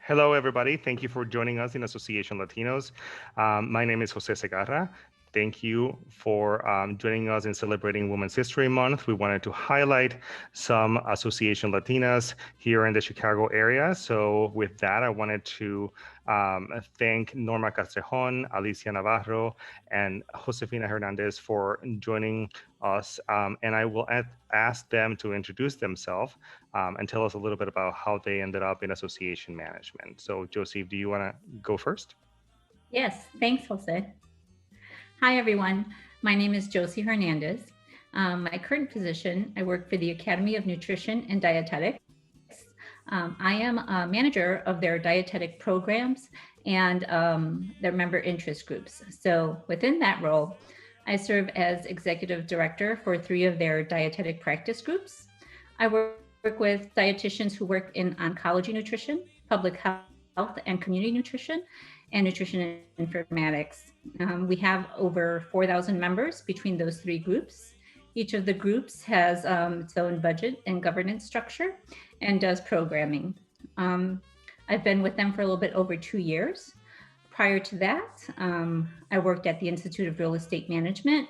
Hello, everybody. Thank you for joining us in Association Latinos. My name is Jose Segarra. Thank you for joining us in celebrating Women's History Month. We wanted to highlight some Association Latinas here in the Chicago area. So with that, I wanted to thank Norma Castrejon, Alicia Navarro, and Josefina Hernandez for joining us. And I will ask them to introduce themselves and tell us a little bit about how they ended up in association management. So, Joseph, do you want to go first? Yes, thanks, Jose. Hi, everyone. My name is Josie Hernandez. My current position, I work for the Academy of Nutrition and Dietetics. I am a manager of their dietetic programs and their member interest groups. So within that role, I serve as executive director for 3 of their dietetic practice groups. I work with dietitians who work in oncology nutrition, public health and community nutrition, and nutrition informatics. We have over 4,000 members between those 3 groups. Each of the groups has its own budget and governance structure and does programming. I've been with them for a little bit over 2 years. Prior to that, I worked at the Institute of Real Estate Management.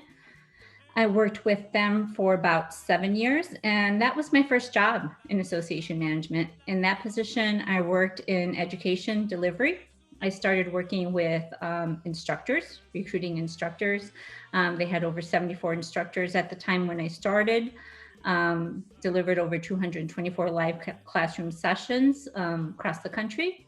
I worked with them for about 7 years, and that was my first job in association management. In that position, I worked in education delivery. I started working with instructors, recruiting instructors. They had over 74 instructors at the time when I started, delivered over 224 live classroom sessions across the country.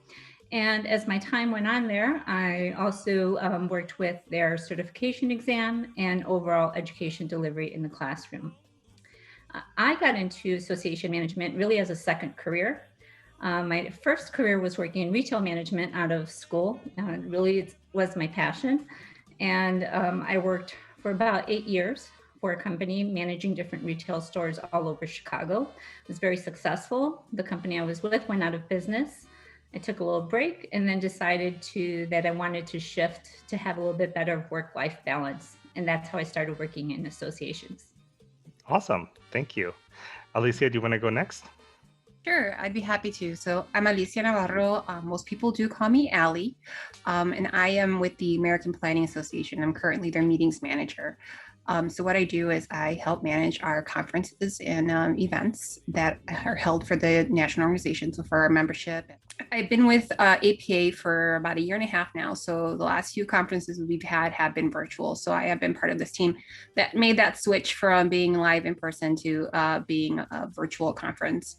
And as my time went on there, I also worked with their certification exam and overall education delivery in the classroom. I got into association management really as a second career. My first career was working in retail management out of school. Really, it was my passion. And I worked for about 8 years for a company managing different retail stores all over Chicago. It was very successful. The company I was with went out of business. I took a little break and then decided that I wanted to shift to have a little bit better work-life balance. And that's how I started working in associations. Awesome. Thank you. Alicia, do you want to go next? Sure, I'd be happy to. So I'm Alicia Navarro. Most people do call me Allie, and I am with the American Planning Association. I'm currently their meetings manager. So what I do is I help manage our conferences and events that are held for the national organization, so for our membership. I've been with APA for about 1.5 years now. So the last few conferences we've had have been virtual. So I have been part of this team that made that switch from being live in person to being a virtual conference.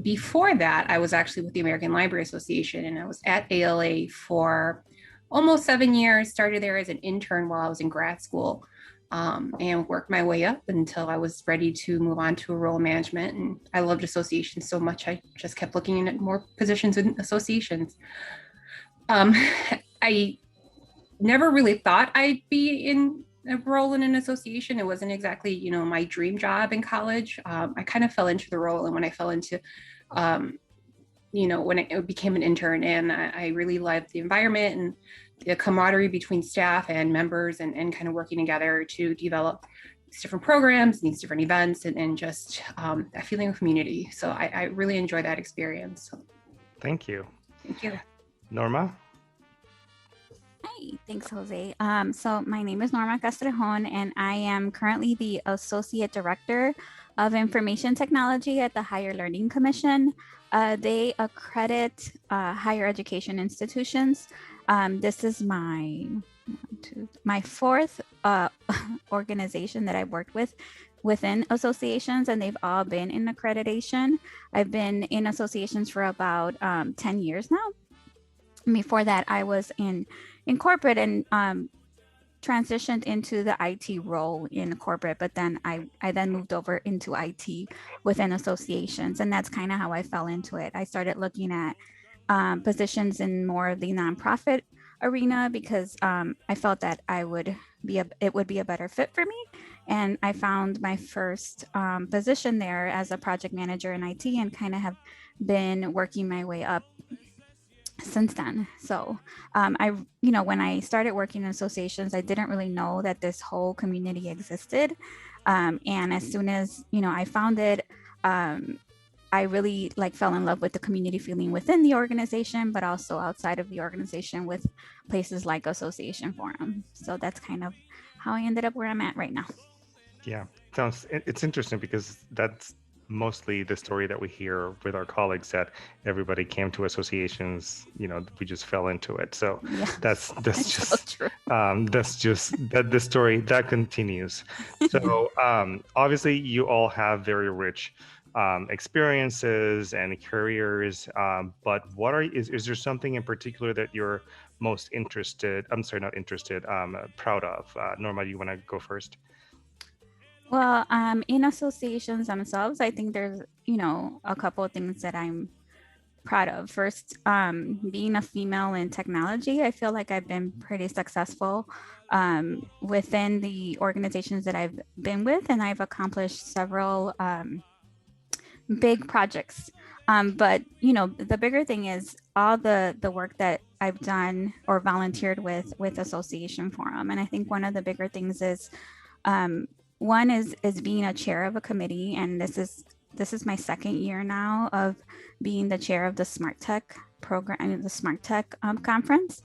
Before that, I was actually with the American Library Association, and I was at ALA for almost 7 years, started there as an intern while I was in grad school, and worked my way up until I was ready to move on to a role in management. And I loved associations so much, I just kept looking at more positions in associations. I never really thought I'd be in a role in an association. It wasn't exactly, my dream job in college. I kind of fell into the role, and when I fell into, when I became an intern, and I really loved the environment and the camaraderie between staff and members, and kind of working together to develop these different programs, these different events, and just that feeling of community. So I really enjoy that experience. Thank you. Thank you. Norma? Hi, thanks, Jose. So my name is Norma Castrejon, and I am currently the Associate Director of Information Technology at the Higher Learning Commission. They accredit higher education institutions. This is my fourth organization that I've worked with within associations, and they've all been in accreditation. I've been in associations for about 10 years now. Before that, I was in corporate and transitioned into the IT role in corporate, but then I then moved over into IT within associations, and that's kind of how I fell into it. I started looking at positions in more of the nonprofit arena because I felt that it would be a better fit for me, and I found my first position there as a project manager in IT, and kind of have been working my way up since then. So when I started working in associations, I didn't really know that this whole community existed. And as soon as, I found it, I really fell in love with the community feeling within the organization, but also outside of the organization with places like Association Forum. So that's kind of how I ended up where I'm at right now. Yeah, it's interesting because that's mostly the story that we hear with our colleagues, that everybody came to associations, we just fell into it. So Yeah, that's so just true. that the story that continues. So obviously you all have very rich experiences and careers, but is there something in particular that you're most proud of? Norma, do you want to go first? Well, in associations themselves, I think there's, a couple of things that I'm proud of. First, being a female in technology, I feel like I've been pretty successful within the organizations that I've been with, and I've accomplished several big projects. But the bigger thing is all the work that I've done or volunteered with Association Forum, and I think one of the bigger things is one is being a chair of a committee, and this is my second year now of being the chair of the Smart Tech program, the Smart Tech conference,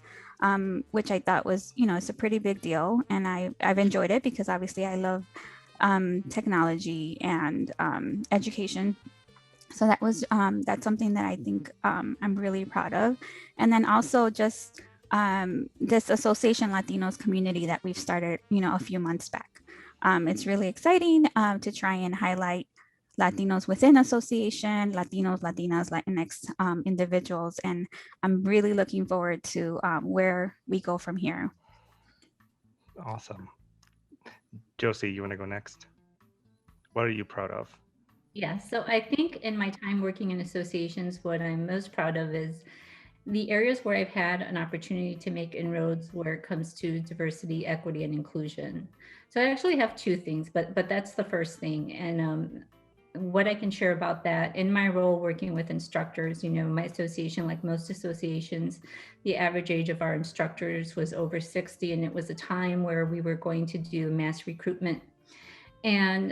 which I thought was, it's a pretty big deal, and I've enjoyed it because obviously I love technology and education. So that's something that I think I'm really proud of. And then also just this Association Latinos community that we've started, a few months back. It's really exciting to try and highlight Latinos within association, Latinos, Latinas, Latinx individuals. And I'm really looking forward to where we go from here. Awesome. Josie, you want to go next? What are you proud of? Yeah, so I think in my time working in associations, what I'm most proud of is the areas where I've had an opportunity to make inroads where it comes to diversity, equity, and inclusion. So I actually have two things, but that's the first thing. And what I can share about that in my role working with instructors, my association, like most associations, the average age of our instructors was over 60, and it was a time where we were going to do mass recruitment. And,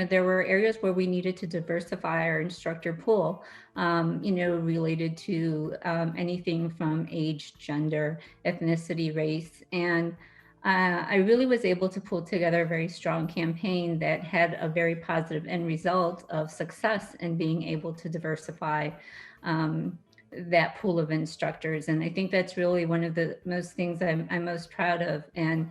there were areas where we needed to diversify our instructor pool, related to anything from age, gender, ethnicity, race. And I really was able to pull together a very strong campaign that had a very positive end result of success in being able to diversify that pool of instructors. And I think that's really one of the most things I'm most proud of. And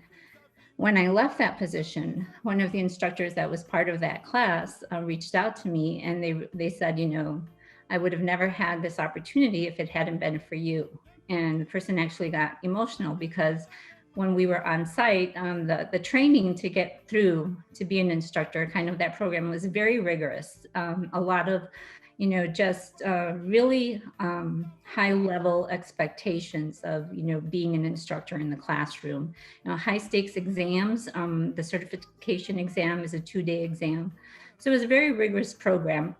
when I left that position, one of the instructors that was part of that class reached out to me, and they said, I would have never had this opportunity if it hadn't been for you. And the person actually got emotional because when we were on site, the training to get through to be an instructor, kind of that program was very rigorous. A lot of just really high level expectations of, being an instructor in the classroom. High stakes exams, the certification exam is a 2-day exam. So it was a very rigorous program.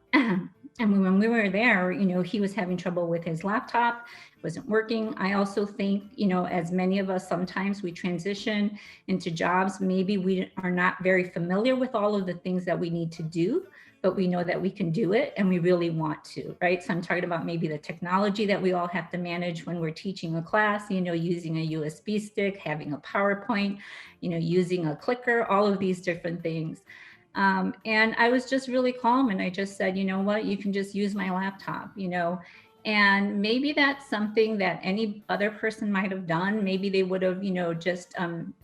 And when we were there, he was having trouble with his laptop, it wasn't working. I also think, as many of us, sometimes we transition into jobs, maybe we are not very familiar with all of the things that we need to do, but we know that we can do it and we really want to, right? So I'm talking about maybe the technology that we all have to manage when we're teaching a class, using a USB stick, having a PowerPoint, using a clicker, all of these different things. And I was just really calm, and I just said, you know what, you can just use my laptop, and maybe that's something that any other person might have done. Maybe they would have, just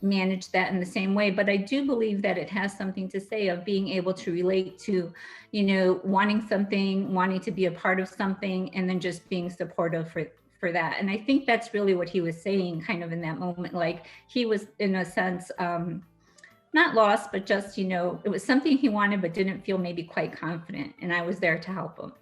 managed that in the same way. But I do believe that it has something to say of being able to relate to, wanting something, wanting to be a part of something, and then just being supportive for that. And I think that's really what he was saying kind of in that moment. Like he was, in a sense, not lost, but just, it was something he wanted, but didn't feel maybe quite confident. And I was there to help him.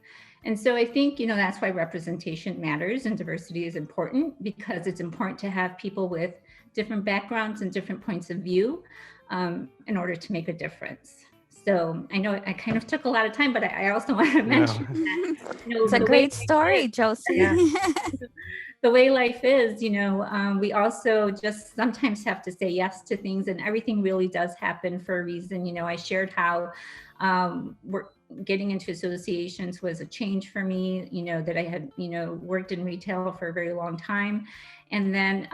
And so I think, that's why representation matters and diversity is important, because it's important to have people with different backgrounds and different points of view in order to make a difference. So I know I kind of took a lot of time, but I also want to mention that. It's a great story, Josie. Yeah. The way life is, we also just sometimes have to say yes to things, and everything really does happen for a reason. I shared how getting into associations was a change for me, that I had, worked in retail for a very long time. And then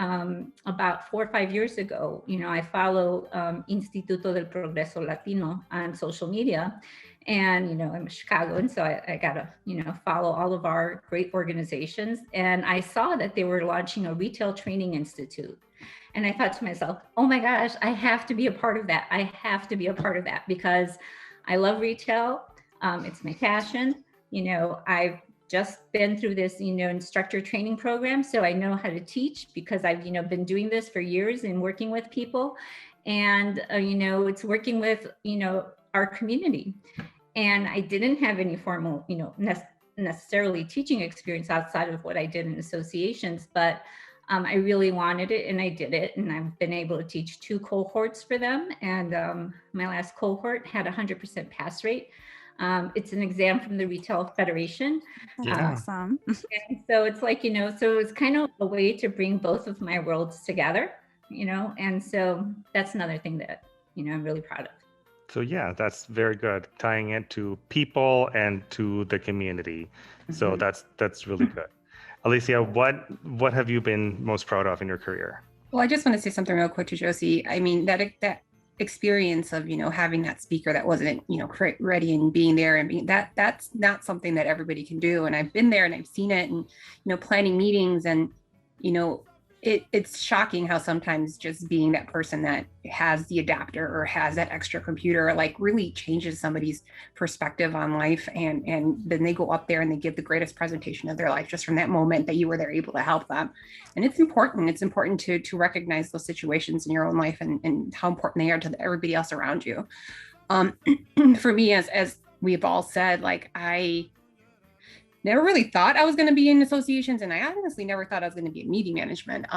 about 4 or 5 years ago, I follow Instituto del Progreso Latino on social media. And, I'm Chicago, and so I got to, follow all of our great organizations. And I saw that they were launching a retail training institute. And I thought to myself, oh my gosh, I have to be a part of that. I have to be a part of that because I love retail. It's my passion. I've just been through this, instructor training program. So I know how to teach because I've, been doing this for years and working with people. And, it's working with, our community. And I didn't have any formal, necessarily teaching experience outside of what I did in associations, but I really wanted it and I did it. And I've been able to teach 2 cohorts for them. And my last cohort had 100% pass rate. It's an exam from the Retail Federation. Awesome. And so it's like, so it's kind of a way to bring both of my worlds together, and so that's another thing that, I'm really proud of. So yeah, that's very good. Tying it to people and to the community. So that's really good. Alicia, what have you been most proud of in your career? Well, I just want to say something real quick to Josie. I mean, that experience of, having that speaker that wasn't, ready and being there and being that's not something that everybody can do. And I've been there and I've seen it and, planning meetings and, it's shocking how sometimes just being that person that has the adapter or has that extra computer, like really changes somebody's perspective on life. And then they go up there and they give the greatest presentation of their life just from that moment that you were there able to help them. And it's important to recognize those situations in your own life and how important they are to everybody else around you. For me, as we've all said, like I never really thought I was going to be in associations, and I honestly never thought I was going to be in meeting management.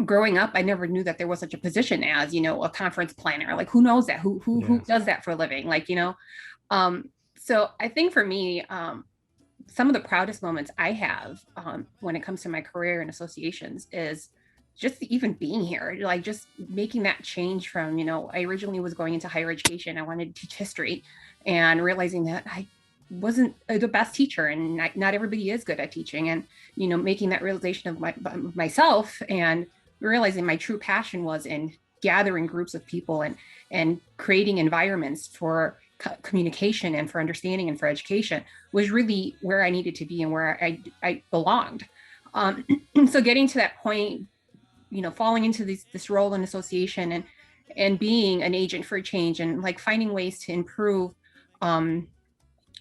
Growing up, I never knew that there was such a position as, a conference planner. Like, who knows that? Who does that for a living? Like, so I think for me, some of the proudest moments I have when it comes to my career in associations is just even being here, like just making that change from, I originally was going into higher education. I wanted to teach history and realizing that I wasn't the best teacher and not everybody is good at teaching, and making that realization of myself and realizing my true passion was in gathering groups of people and creating environments for communication and for understanding and for education was really where I needed to be and where I belonged. So getting to that point, falling into this role in association and being an agent for change and like finding ways to improve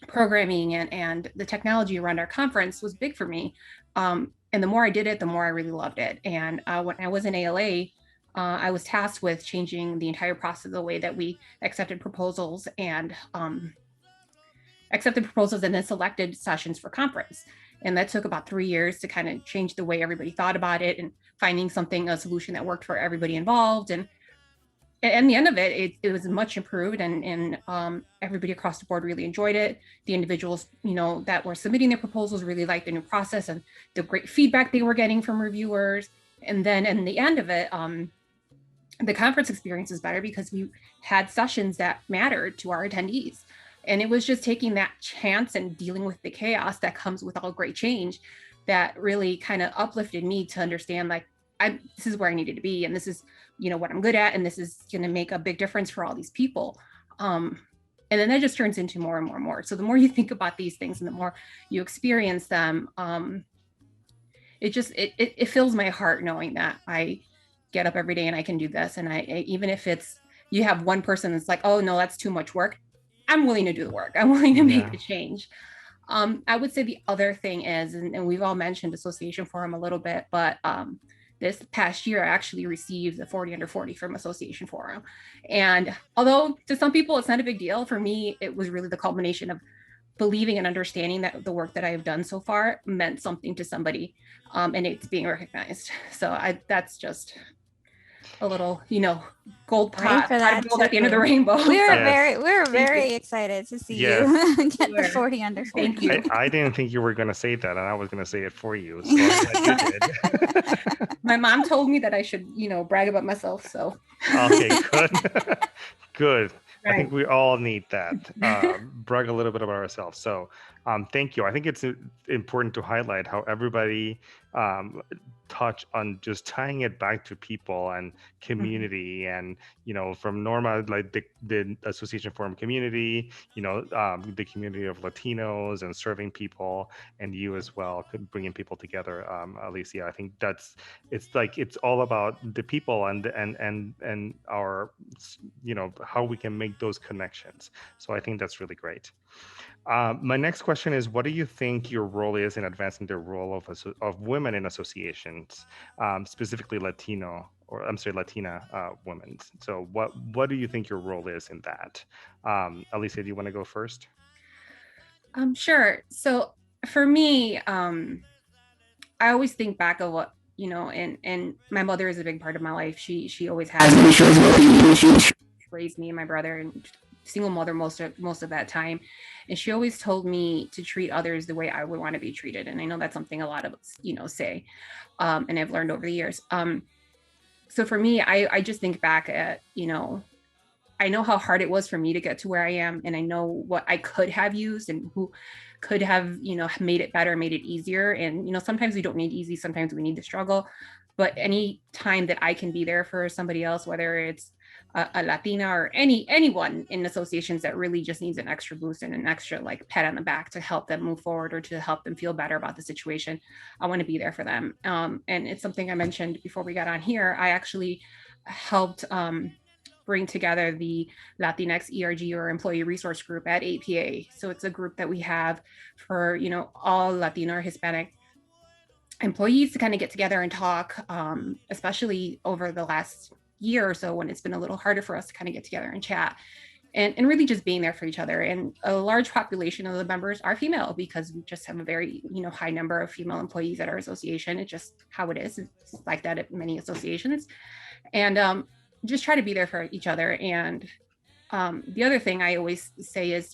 programming and the technology around our conference was big for me. And the more I did it, the more I really loved it. And when I was in ALA, I was tasked with changing the entire process of the way that we accepted proposals and then selected sessions for conference. And that took about 3 years to kind of change the way everybody thought about it and finding a solution that worked for everybody involved. And at the end of it, it was much improved and everybody across the board really enjoyed it. The individuals, that were submitting their proposals really liked the new process and the great feedback they were getting from reviewers. And then in the end of it, the conference experience was better because we had sessions that mattered to our attendees. And it was just taking that chance and dealing with the chaos that comes with all great change that really kind of uplifted me to understand, like, this is where I needed to be. And this is, what I'm good at. And this is going to make a big difference for all these people. And then that just turns into more and more and more. So the more you think about these things and the more you experience them, it fills my heart knowing that I get up every day and I can do this. And even if you have one person that's like, oh no, that's too much work, I'm willing to do the work. I'm willing to make the change. I would say the other thing is, and we've all mentioned Association Forum a little bit, but this past year, I actually received the 40 under 40 from Association Forum. And although to some people, it's not a big deal, for me, it was really the culmination of believing and understanding that the work that I have done so far meant something to somebody, and it's being recognized. So that's just a little, gold pot for that gold at the end of the rainbow. We were very excited to see you get the 40 under 40. Thank you. I didn't think you were going to say that, and I was going to say it for you. So I'm glad you did. My mom told me that I should, brag about myself. So. Okay, good. Good. I think Right. we all need that. Brag a little bit about ourselves. So, thank you. I think it's important to highlight how everybody um, touch on just tying it back to people and Mhm. community, and from Norma, like the Association Forum community, the community of Latinos and serving people, and you as well, bringing people together. Alicia, I think it's all about the people and our how we can make those connections. So I think that's really great. My next question is, what do you think your role is in advancing the role of women in associations, specifically Latino, or I'm sorry, Latina women? So what do you think your role is in that? Alicia, do you want to go first? Sure. So for me, I always think back of what, and my mother is a big part of my life. She always has been. She always will be. She raised me and my brother, and single mother most of that time. And she always told me to treat others the way I would want to be treated. And I know that's something a lot of us, say, and I've learned over the years. So for me, I just think back at, I know how hard it was for me to get to where I am, and I know what I could have used and who could have, made it better, made it easier. And, sometimes we don't need easy, sometimes we need the struggle. But any time that I can be there for somebody else, whether it's a Latina or anyone in associations that really just needs an extra boost and an extra like pat on the back to help them move forward or to help them feel better about the situation, I want to be there for them. And it's something I mentioned before we got on here. I actually helped bring together the Latinx ERG, or Employee Resource Group, at APA. So it's a group that we have for, all Latino or Hispanic employees to kind of get together and talk, especially over the last year or so when it's been a little harder for us to kind of get together and chat. And really just being there for each other. And a large population of the members are female, because we just have a very, high number of female employees at our association. It's just how it is. It's like that at many associations. And just try to be there for each other. And the other thing I always say is,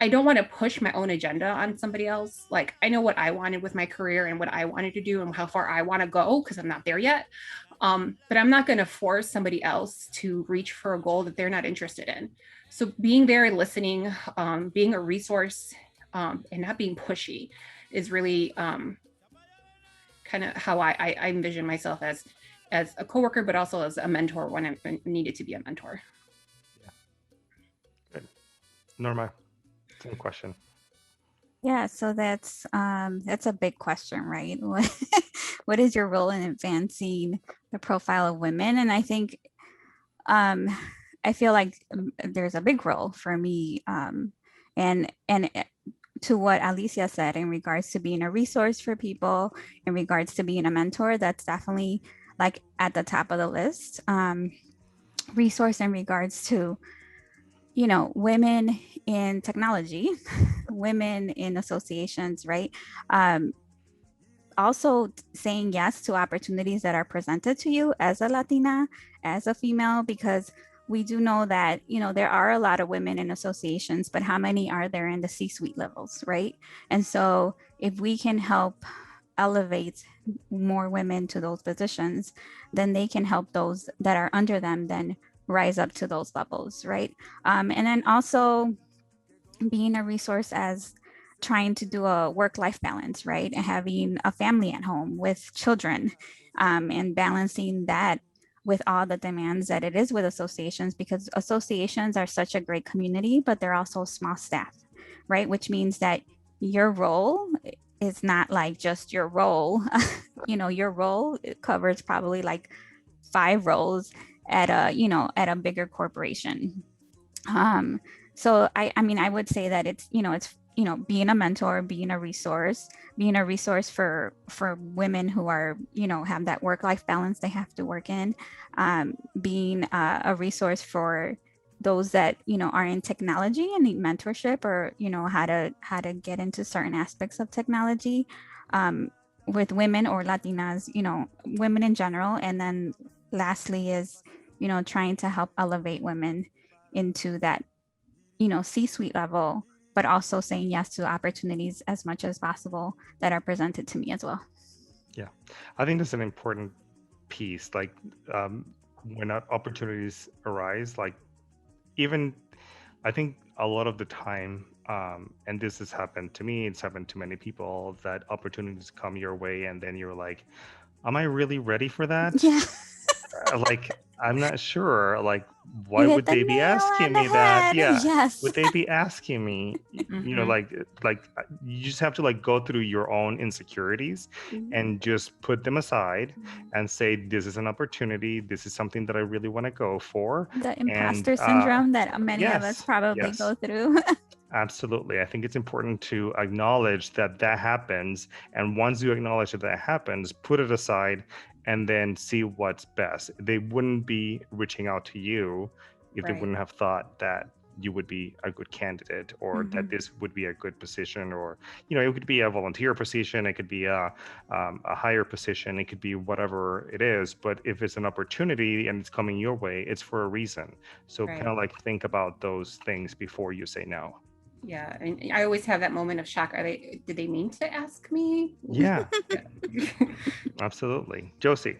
I don't want to push my own agenda on somebody else. Like, I know what I wanted with my career and what I wanted to do and how far I want to go, because I'm not there yet. But I'm not going to force somebody else to reach for a goal that they're not interested in. So being there and listening, being a resource, and not being pushy is really kind of how I envision myself as a coworker, but also as a mentor when I needed to be a mentor. Yeah. Good. Norma, same question. Yeah, so that's a big question, right? What is your role in advancing the profile of women? And I think I feel like there's a big role for me, and to what Alicia said in regards to being a resource for people, in regards to being a mentor, that's definitely like at the top of the list. Resource in regards to, women in technology, women in associations, right? Also saying yes to opportunities that are presented to you as a Latina, as a female, because we do know that, there are a lot of women in associations, but how many are there in the C-suite levels, right? And so if we can help elevate more women to those positions, then they can help those that are under them then rise up to those levels, right? And then also being a resource as trying to do a work-life balance, right? And having a family at home with children, and balancing that with all the demands that it is with associations, because associations are such a great community, but they're also small staff, right? Which means that your role is not like just your role. Your role covers probably like 5 roles at a bigger corporation. So I mean, I would say that it's being a mentor, being a resource for women who are, have that work-life balance they have to work in, being a resource for those that, are in technology and need mentorship, or, how to get into certain aspects of technology, with women or Latinas, women in general. And then lastly is, trying to help elevate women into that, C-suite level, but also saying yes to opportunities as much as possible that are presented to me as well. Yeah, I think that's an important piece. Like, when opportunities arise, like even I think a lot of the time, and this has happened to me, it's happened to many people, that opportunities come your way and then you're like, am I really ready for that? Yeah. Like, I'm not sure. Like, You why hit would the they be nail on asking the me that? head. Yeah. Yes. Would they be asking me, Mhm. like you just have to like go through your own insecurities and just put them aside and say, this is an opportunity. This is something that I really want to go for. The And imposter syndrome that many of us yes, probably yes. go through. Absolutely. I think it's important to acknowledge that that happens. And once you acknowledge that that happens, put it aside and then see what's best. They wouldn't be reaching out to you if they Right. wouldn't have thought that you would be a good candidate or that Mhm. this would be a good position, or, it could be a volunteer position, it could be a higher position, it could be whatever it is. But if it's an opportunity and it's coming your way, it's for a reason. So kind Right. of like think about those things before you say no. Yeah. And I always have that moment of shock. Did they mean to ask me? Yeah, Yeah. absolutely. Josie.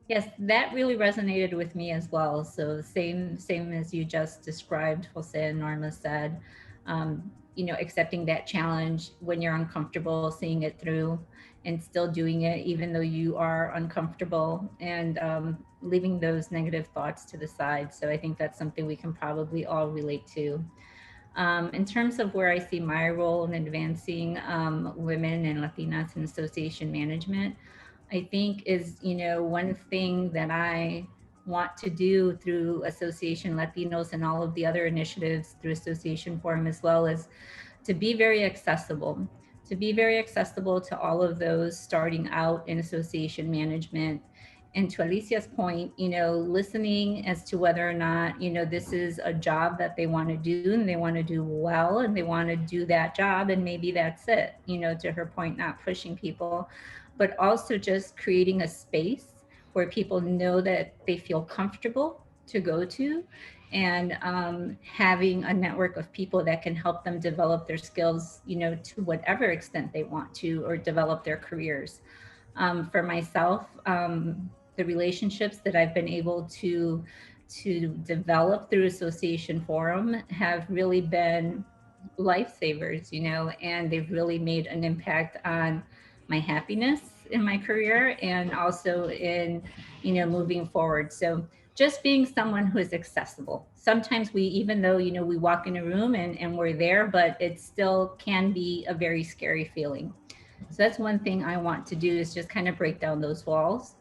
Yes, that really resonated with me as well. So same as you just described, Jose and Norma said, accepting that challenge when you're uncomfortable, seeing it through, and still doing it even though you are uncomfortable, and leaving those negative thoughts to the side. So I think that's something we can probably all relate to. In terms of where I see my role in advancing women and Latinas in association management, I think is, one thing that I want to do through Association Latinos and all of the other initiatives through Association Forum, as well as to be very accessible, to all of those starting out in association management. And to Alicia's point, listening as to whether or not, this is a job that they want to do and they want to do well and they want to do that job. And maybe that's it, to her point, not pushing people, but also just creating a space where people know that they feel comfortable to go to, and having a network of people that can help them develop their skills, to whatever extent they want to, or develop their careers. For myself, the relationships that I've been able to develop through Association Forum have really been lifesavers, and they've really made an impact on my happiness in my career, and also in, moving forward. So just being someone who is accessible. Sometimes we, even though, we walk in a room and we're there, but it still can be a very scary feeling. So that's one thing I want to do, is just kind of break down those walls.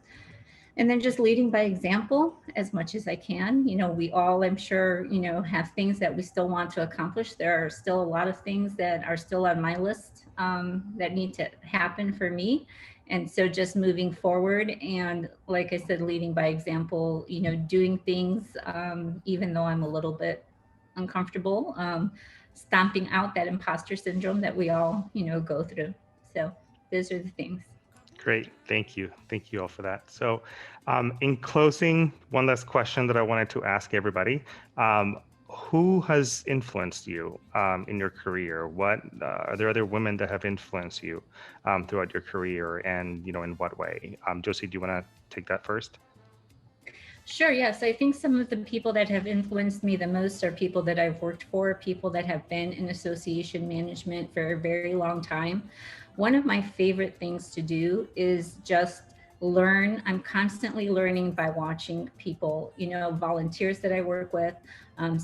And then just leading by example as much as I can. We all, I'm sure, have things that we still want to accomplish. There are still a lot of things that are still on my list that need to happen for me. And so just moving forward, and like I said, leading by example, doing things even though I'm a little bit uncomfortable, stomping out that imposter syndrome that we all, go through. So those are the things. Great. Thank you. Thank you all for that. So in closing, one last question that I wanted to ask everybody. Who has influenced you in your career? What are there other women that have influenced you throughout your career, and in what way? Josie, do you want to take that first? Sure, yes. I think some of the people that have influenced me the most are people that I've worked for, people that have been in association management for a very long time. One of my favorite things to do is just learn. I'm constantly learning by watching people, volunteers that I work with,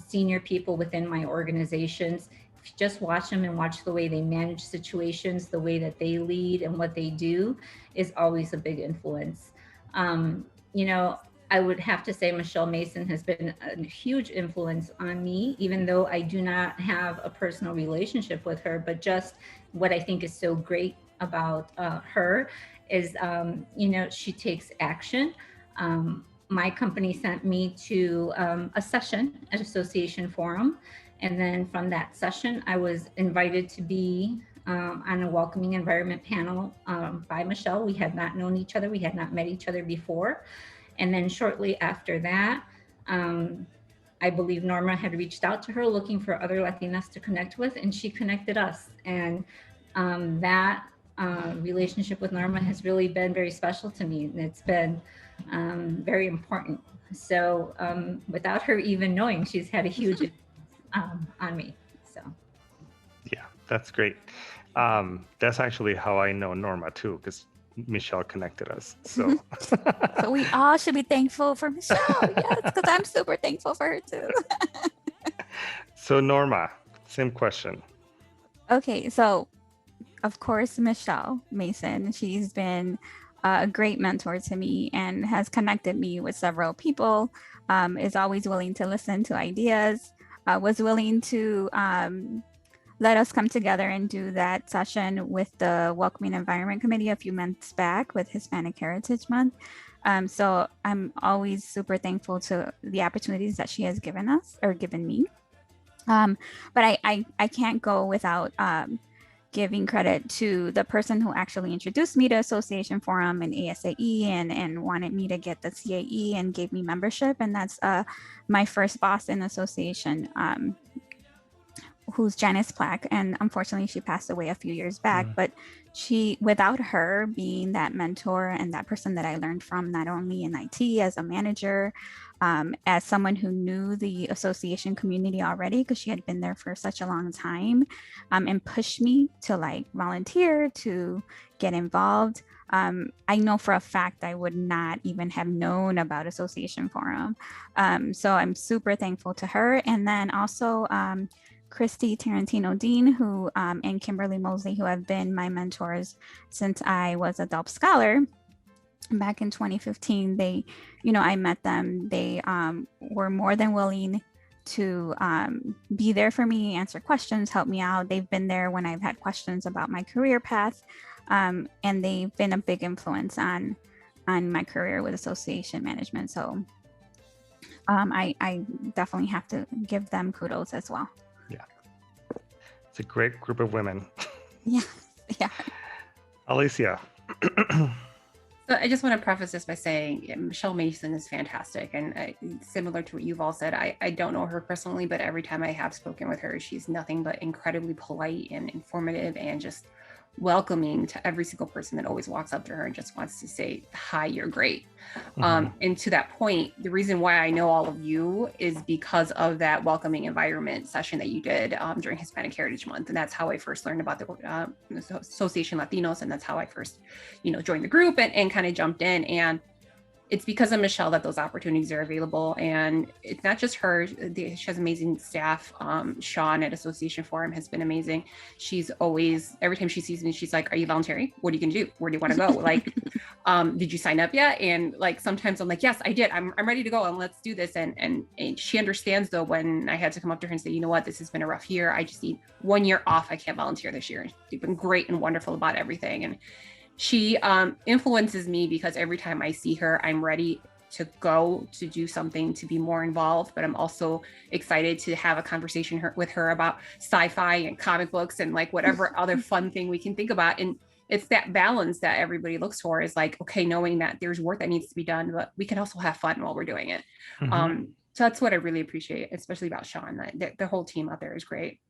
senior people within my organizations. If you just watch them and watch the way they manage situations, the way that they lead and what they do is always a big influence. Um, you know, I would have to say Michelle Mason has been a huge influence on me, even though I do not have a personal relationship with her. But just what I think is so great about her is, she takes action. My company sent me to a session at Association Forum. And then from that session, I was invited to be on a welcoming environment panel by Michelle. We had not known each other. We had not met each other before. And then shortly after that, I believe Norma had reached out to her looking for other Latinas to connect with, and she connected us. And that relationship with Norma has really been very special to me, and it's been very important. So without her even knowing, she's had a huge influence on me. So Yeah, that's great. That's actually how I know Norma too, because Michelle connected us. So, So we all should be thankful for Michelle. Yes, because I'm super thankful for her too. So Norma, same question. Okay, so of course, Michelle Mason, she's been a great mentor to me and has connected me with several people, is always willing to listen to ideas, was willing to let us come together and do that session with the Welcoming Environment Committee a few months back with Hispanic Heritage Month. So I'm always super thankful to the opportunities that she has given us or given me. But I can't go without giving credit to the person who actually introduced me to Association Forum and ASAE and wanted me to get the CAE and gave me membership. And that's my first boss in association, who's Janice Plack. And unfortunately, she passed away a few years back. But without her being that mentor and that person that I learned from, not only in IT as a manager, as someone who knew the association community already, because she had been there for such a long time, and pushed me to like volunteer, to get involved. I know for a fact I would not even have known about Association Forum. So I'm super thankful to her. And then also Christy Tarantino Dean, who and Kimberly Mosley, who have been my mentors since I was a DELP scholar. Back in 2015, I met them. They were more than willing to be there for me, answer questions, help me out. They've been there when I've had questions about my career path, and they've been a big influence on my career with association management. So I definitely have to give them kudos as well. Yeah, it's a great group of women. Yeah. Alicia. So I just want to preface this by saying Michelle Mason is fantastic, and similar to what you've all said, I don't know her personally, but every time I have spoken with her, she's nothing but incredibly polite and informative and just welcoming to every single person that always walks up to her and just wants to say, hi, you're great. And to that point, the reason why I know all of you is because of that welcoming environment session that you did during Hispanic Heritage Month. And that's how I first learned about the Association Latinos. And that's how I first, joined the group and kind of jumped in. And it's because of Michelle that those opportunities are available. And it's not just her, she has amazing staff. Sean at Association Forum has been amazing. She's always, every time she sees me, she's like, are you volunteering? What are you gonna do? Where do you wanna go? Like, did you sign up yet? And like, sometimes I'm like, yes, I did. I'm ready to go and let's do this. And she understands though, when I had to come up to her and say, you know what, this has been a rough year. I just need 1 year off. I can't volunteer this year. She's been great and wonderful about everything. And she influences me because every time I see her, I'm ready to go to do something to be more involved, but I'm also excited to have a conversation with her about sci-fi and comic books and like whatever other fun thing we can think about. And it's that balance that everybody looks for, is like, okay, knowing that there's work that needs to be done, but we can also have fun while we're doing it. So that's what I really appreciate, especially about Sean. The whole team out there is great.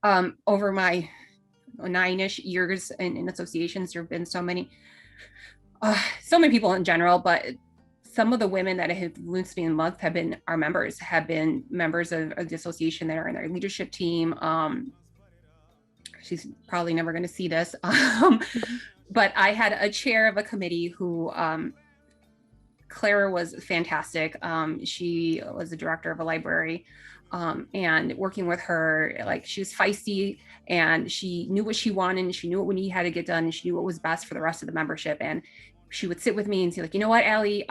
Over my 9-ish years in associations, there have been so many people in general, but some of the women that have influenced me in the month have been members of the association that are in our leadership team. She's probably never going to see this, but I had a chair of a committee who Clara was fantastic. She was the director of a library. And working with her, like, she was feisty and she knew what she wanted and she knew what we had to get done and she knew what was best for the rest of the membership. And she would sit with me and say, like, you know what, Allie,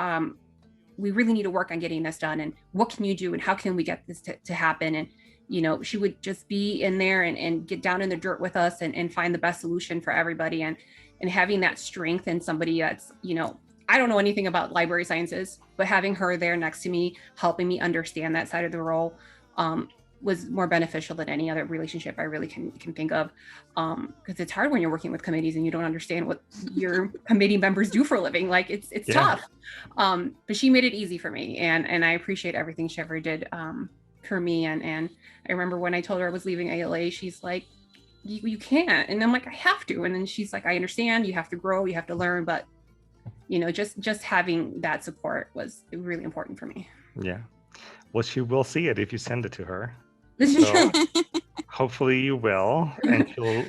we really need to work on getting this done. And what can you do? And how can we get this to happen? And, she would just be in there and get down in the dirt with us and find the best solution for everybody. And having that strength in somebody that's, I don't know anything about library sciences, but having her there next to me, helping me understand that side of the role, was more beneficial than any other relationship I really can think of. Because it's hard when you're working with committees and you don't understand what your committee members do for a living. Like, it's tough. But she made it easy for me, and I appreciate everything she ever did for me. And I remember when I told her I was leaving ALA, she's like, you can't. And I'm like, I have to. And then she's like, I understand, you have to grow, you have to learn, but just having that support was really important for me. Yeah. Well, she will see it if you send it to her. This is So true. hopefully you will, and she'll,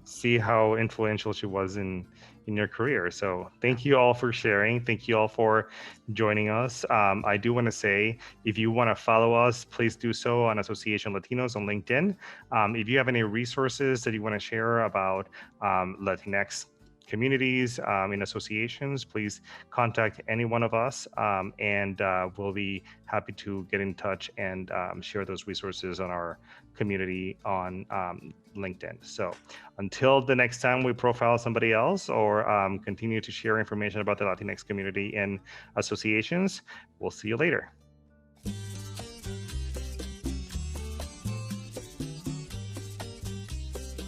see how influential she was in your career. So thank you all for sharing. Thank you all for joining us. I do want to say, if you want to follow us, please do so on Association Latinos on LinkedIn. If you have any resources that you want to share about Latinx communities in associations, please contact any one of us, and we'll be happy to get in touch and share those resources on our community on LinkedIn. So until the next time we profile somebody else or continue to share information about the Latinx community in associations, we'll see you later.